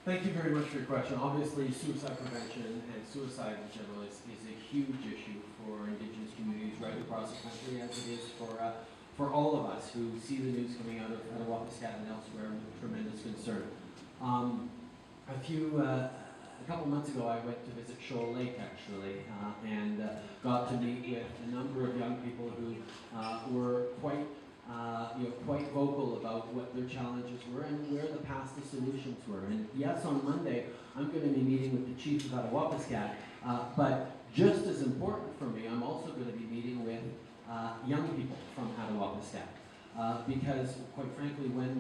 Thank you very much for your question. Obviously, suicide prevention and suicide in general is a huge issue for Indigenous communities right across the country, as it is for all of us who see the news coming out of Wapiskat and elsewhere with tremendous concern. A couple months ago, I went to visit Shoal Lake, actually, and got to meet with a number of young people who were quite vocal about what their challenges were and where the paths to solutions were. And yes, on Monday, I'm going to be meeting with the chief of Wapiskat, but just as important for me, I'm also going to be meeting with young people from Wapiskat, because, quite frankly, when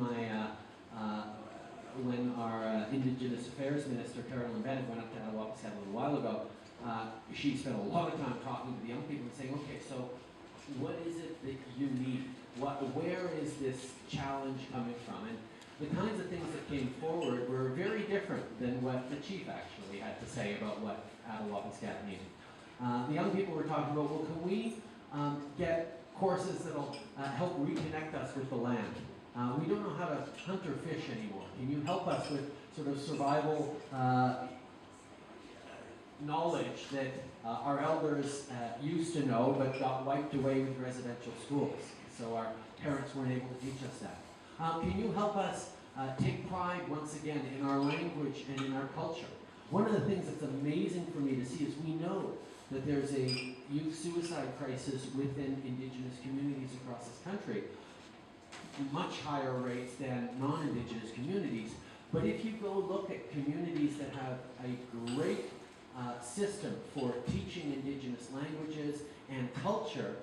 our Indigenous Affairs Minister, Carolyn Bennett, went up to Wapiskat a little while ago, she spent a lot of time talking to the young people and saying, okay, so what is it that you need? Where is this challenge coming from? And the kinds of things that came forward were very different than what the chief actually had to say about what Wapiskat needed. The young people were talking about, well, can we get courses that'll help reconnect us with the land? We don't know how to hunt or fish anymore. Can you help us with sort of survival knowledge that our elders used to know but got wiped away with residential schools? So our parents weren't able to teach us that. Can you help us take pride once again in our language and in our culture? One of the things that's amazing for me to see is we know that there's a youth suicide crisis within Indigenous communities across this country, much higher rates than non-Indigenous communities. But if you go look at communities that have a great system for teaching Indigenous languages and culture,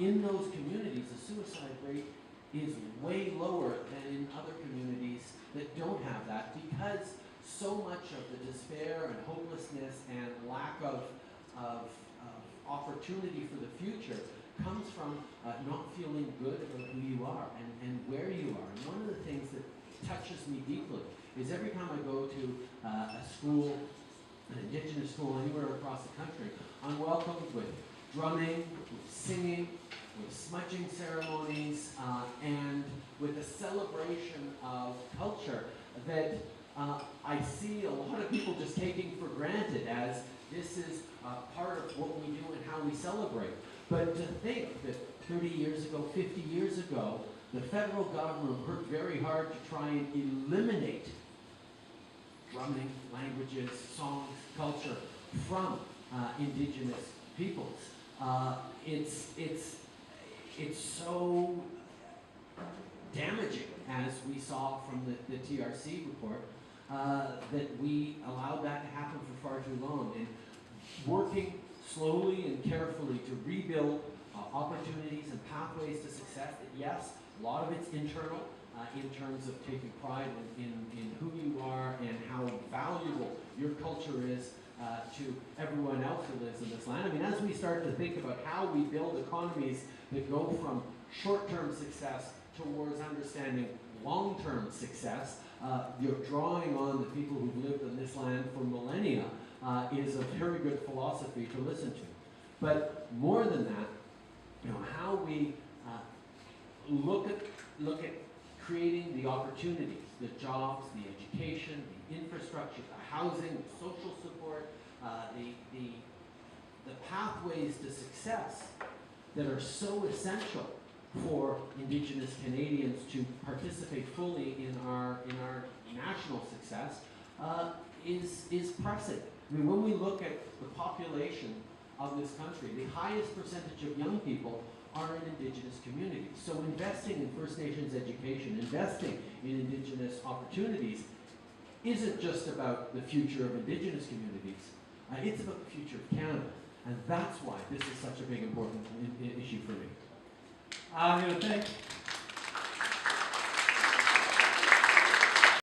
in those communities, the suicide rate is way lower than in other communities that don't have that, because so much of the despair and hopelessness and lack of opportunity for the future comes from not feeling good about who you are and where you are. And one of the things that touches me deeply is every time I go to a school, an Indigenous school anywhere across the country, I'm welcomed with drumming, with singing, with smudging ceremonies, and with a celebration of culture that I see a lot of people just taking for granted as this is part of what we do and how we celebrate. But to think that 30 years ago, 50 years ago, the federal government worked very hard to try and eliminate drumming, languages, songs, culture from Indigenous peoples. It's so damaging, as we saw from the TRC report, that we allowed that to happen for far too long. And working slowly and carefully to rebuild opportunities and pathways to success, that yes, a lot of it's internal, in terms of taking pride in who you are and how valuable your culture is to everyone else who lives in this land. I mean, as we start to think about how we build economies that go from short-term success towards understanding long-term success, you're drawing on the people who've lived in this land for millennia is a very good philosophy to listen to. But more than that, how we look at creating the opportunities, the jobs, the education, the infrastructure, the housing, the social support, the pathways to success that are so essential for Indigenous Canadians to participate fully in our national success is pressing. I mean, when we look at the population of this country, the highest percentage of young people are in Indigenous communities. So investing in First Nations education, investing in Indigenous opportunities isn't just about the future of Indigenous communities. It's about the future of Canada. And that's why this is such a big, important issue for me. I'm going to thank